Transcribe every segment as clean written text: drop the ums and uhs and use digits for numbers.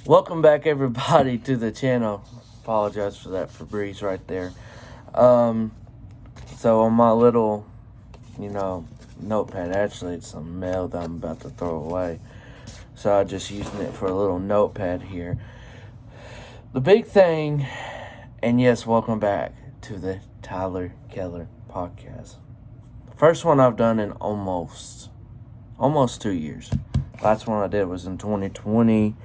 Welcome back, everybody, to the channel. Apologize for that Febreze right there. So on my little, notepad, actually it's some mail that I'm about to throw away. So I'm just using it for a little notepad here. The big thing, and yes, welcome back to the Tyler Keller podcast. First one I've done in almost 2 years. Last one I did was in 2020.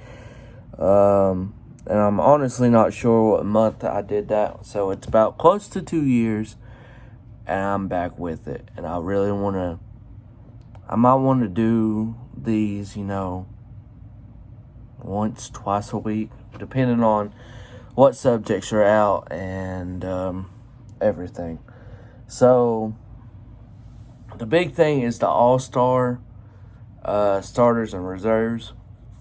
And I'm honestly not sure what month I did that. So it's about close to 2 years. And I'm back with it. And I really I might want to do these, once, twice a week. Depending on what subjects are out and everything. So the big thing is the Allstar starters and reserves.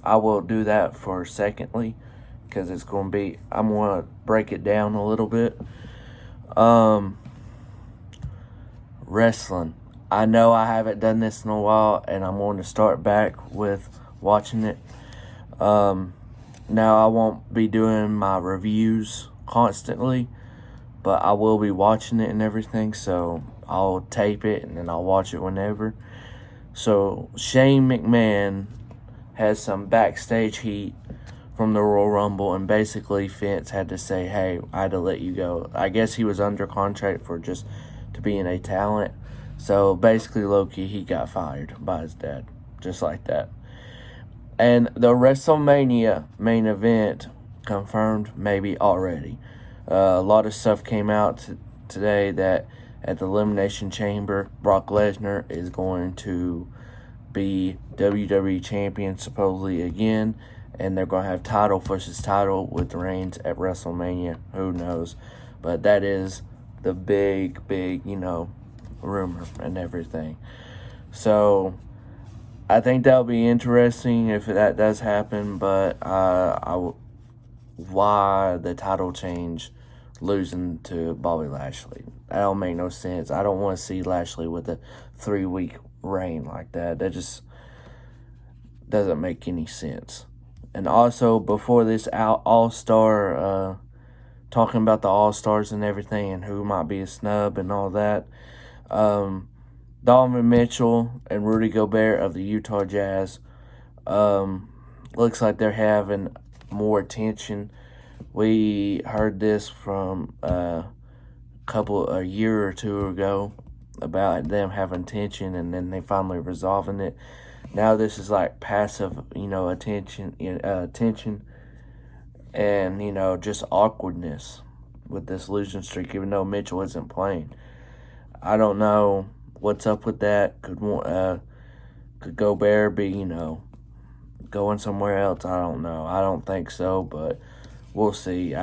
I will do that for secondly, because it's going to be, I'm going to break it down a little bit. Wrestling. I know I haven't done this in a while, and I'm going to start back with watching it. Now, I won't be doing my reviews constantly, but I will be watching it and everything, so I'll tape it, and then I'll watch it whenever. So, Shane McMahon has some backstage heat from the Royal Rumble, and basically Vince had to say, hey, I had to let you go. I guess he was under contract for just to being a talent. So basically, low-key, he got fired by his dad, just like that. And the Wrestlemania main event confirmed maybe already. A lot of stuff came out today that at the Elimination Chamber, Brock Lesnar is going to be WWE champion supposedly again, and they're going to have title versus title with Reigns at WrestleMania. Who knows? But that is the big, rumor and everything. So I think that'll be interesting if that does happen, but why the title change losing to Bobby Lashley? That don't make no sense. I don't want to see Lashley with a 3-week reign like that. That just doesn't make any sense. And also, before this All-Star, talking about the All-Stars and everything and who might be a snub and all that, Donovan Mitchell and Rudy Gobert of the Utah Jazz, looks like they're having more attention. We heard this from a year or two ago about them having tension, and then they finally resolving it. Now this is like passive, attention, and just awkwardness with this losing streak, even though Mitchell isn't playing. I don't know what's up with that. Could Gobert be, going somewhere else? I don't know. I don't think so, but we'll see.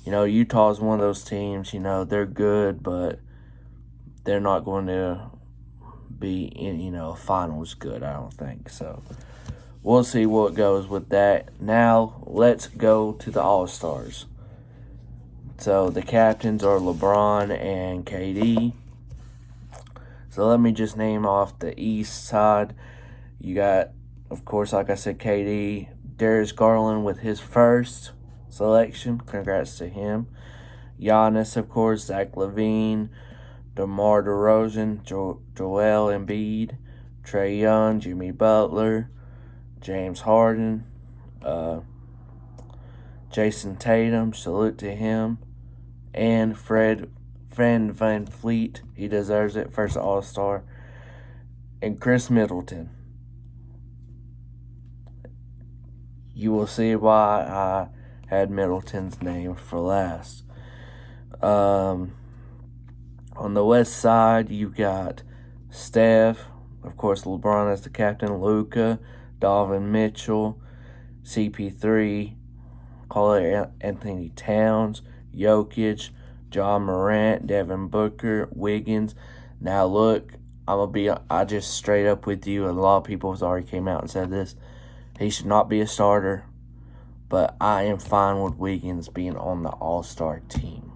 Utah is one of those teams, they're good, but they're not going to be in, finals good, I don't think. So we'll see what goes with that. Now, let's go to the All-Stars. So the captains are LeBron and KD. So let me just name off the East side. You got, of course, like I said, KD, Darius Garland with his first selection. Congrats to him. Giannis, of course, Zach LaVine, DeMar DeRozan, Joel Embiid, Trae Young, Jimmy Butler, James Harden, Jason Tatum, salute to him, and Fred VanVleet, he deserves it, first All-Star, and Chris Middleton. You will see why I had Middleton's name for last. On the West side, you got Steph, of course, LeBron as the captain, Luka, Donovan Mitchell, CP3, Anthony Towns, Jokic, John Morant, Devin Booker, Wiggins. Now look, I just straight up with you, and a lot of people have already came out and said this. He should not be a starter, but I am fine with Wiggins being on the All-Star team.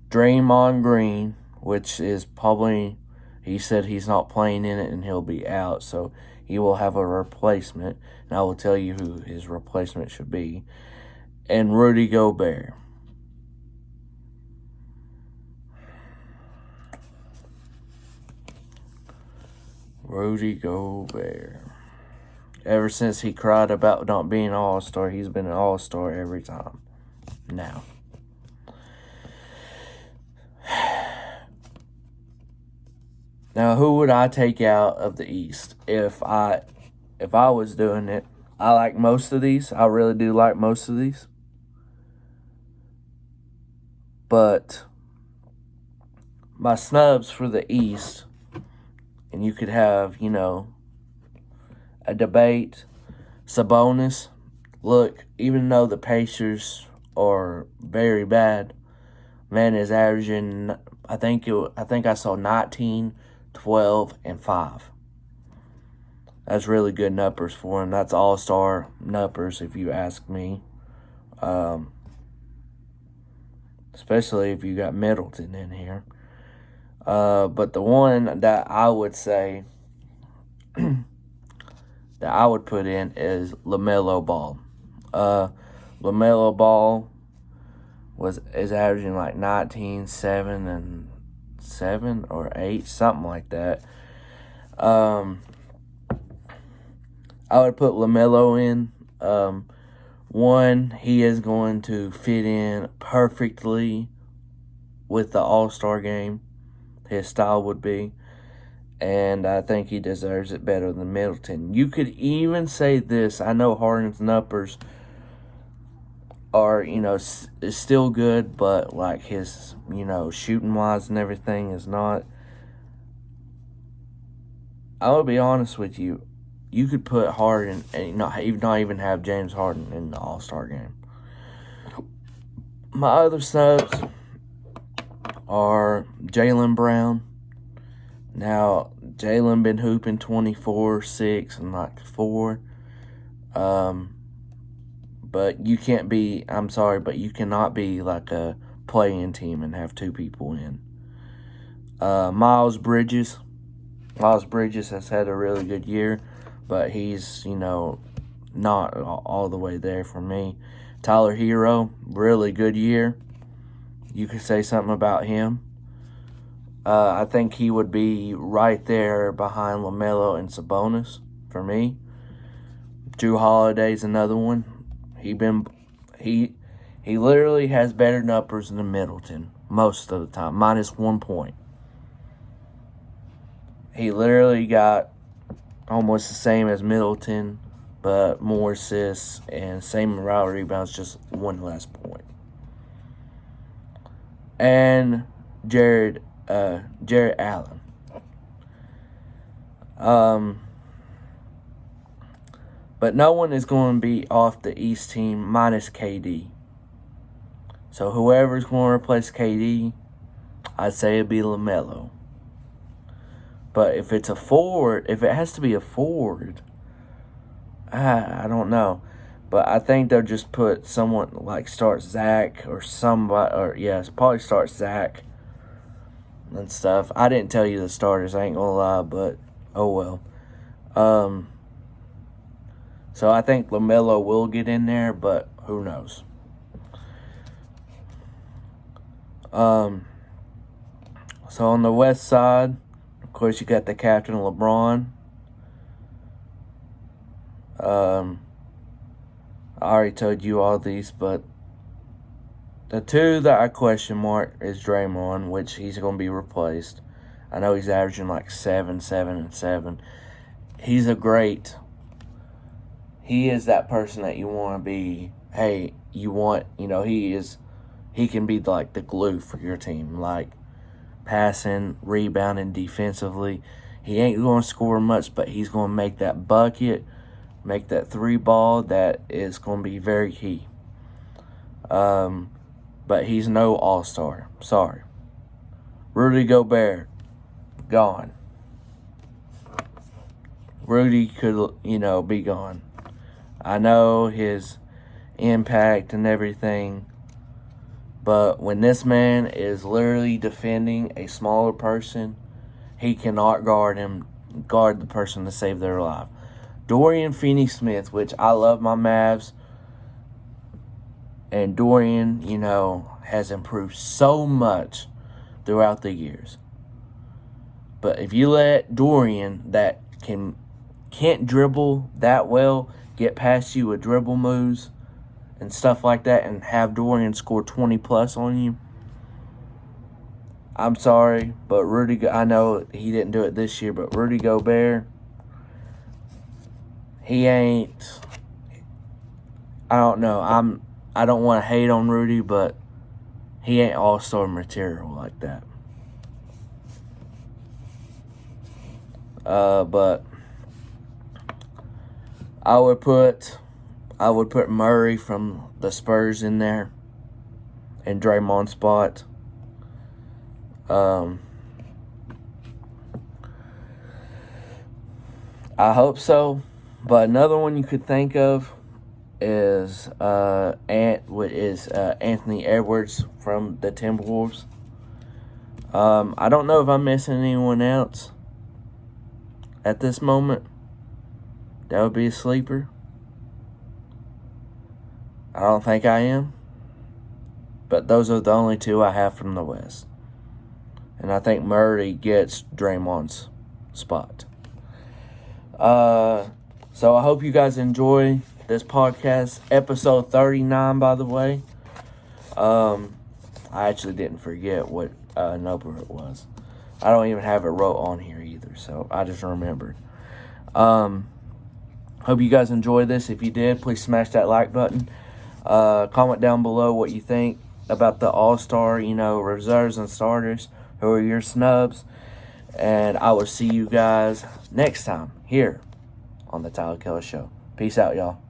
Draymond Green, which is probably He said he's not playing in it and he'll be out, so he will have a replacement, and I will tell you who his replacement should be. And Rudy Gobert. Rudy Gobert. Ever since he cried about not being an All-Star, he's been an All-Star every time. Now. Now, who would I take out of the East if I was doing it? I like most of these. I really do like most of these. But my snubs for the East, and you could have, a debate. Sabonis. Look, even though the Pacers are very bad, man is averaging, I think I saw 19, 12, and 5. That's really good numbers for him. That's all-star numbers, if you ask me. Especially if you got Middleton in here. But the one that I would say that I would put in is Lamello Ball. Lamello Ball is averaging like 19, 7, and 7 or 8, something like that. I would put Lamello in. One, he is going to fit in perfectly with the All-Star game. His style would be. And I think he deserves it better than Middleton. You could even say this. I know Harden's numbers are, is still good, but like his, shooting-wise and everything is not. I will be honest with you. You could put Harden and not even have James Harden in the All-Star game. My other snubs are Jaylen Brown. Now, Jaylen been hooping 24, 6, and like 4. But you can't be, I'm sorry, but you cannot be like a play-in team and have 2 people in. Miles Bridges. Miles Bridges has had a really good year, but he's, not all the way there for me. Tyler Hero, really good year. You could say something about him. I think he would be right there behind LaMelo and Sabonis for me. Drew Holiday's another one. He literally has better numbers than Middleton most of the time, minus 1 point. He literally got almost the same as Middleton, but more assists and same amount of rebounds, just 1 less point. And Jared Allen. But no one is going to be off the East team minus KD. So whoever's going to replace KD, I'd say it'd be LaMelo. But if it's a forward, if it has to be a forward, I don't know. But I think they'll just put someone like start Zach or somebody, or yes, probably start Zach and stuff. I didn't tell you the starters, I ain't gonna lie, but oh well. So I think LaMelo will get in there, but who knows? So on the West side, of course, you got the captain, LeBron. I already told you all these, but the 2 that I question mark is Draymond, which he's going to be replaced. I know he's averaging like 7, 7, and 7. He is that person that you want to be. Hey, he can be like the glue for your team, like passing, rebounding, defensively. He ain't going to score much, but he's going to make that bucket, make that 3 ball that is going to be very key. But he's no all-star. Sorry. Rudy Gobert, gone. Rudy could, be gone. I know his impact and everything, but when this man is literally defending a smaller person, he cannot guard the person to save their life. Dorian Finney-Smith, which I love my Mavs, and Dorian, has improved so much throughout the years. But if you let Dorian, that can't dribble that well, get past you with dribble moves and stuff like that, and have Dorian score 20 plus on you, I'm sorry, but I know he didn't do it this year, but Rudy Gobert, he ain't, I don't know, I don't want to hate on Rudy, but he ain't all-star material like that. But I would put Murray from the Spurs in there in Draymond's spot. I hope so. But another one you could think of is Anthony Edwards from the Timberwolves. I don't know if I'm missing anyone else at this moment. That would be a sleeper. I don't think I am. But those are the only two I have from the West. And I think Murray gets Draymond's spot. So I hope you guys enjoy this podcast. Episode 39, by the way. I actually didn't forget what number it was. I don't even have it wrote on here either, so I just remembered. Hope you guys enjoy this. If you did, please smash that like button. Comment down below what you think about the All-Star, reserves and starters. Who are your snubs? And I will see you guys next time here on the Tyler Keller Show. Peace out, y'all.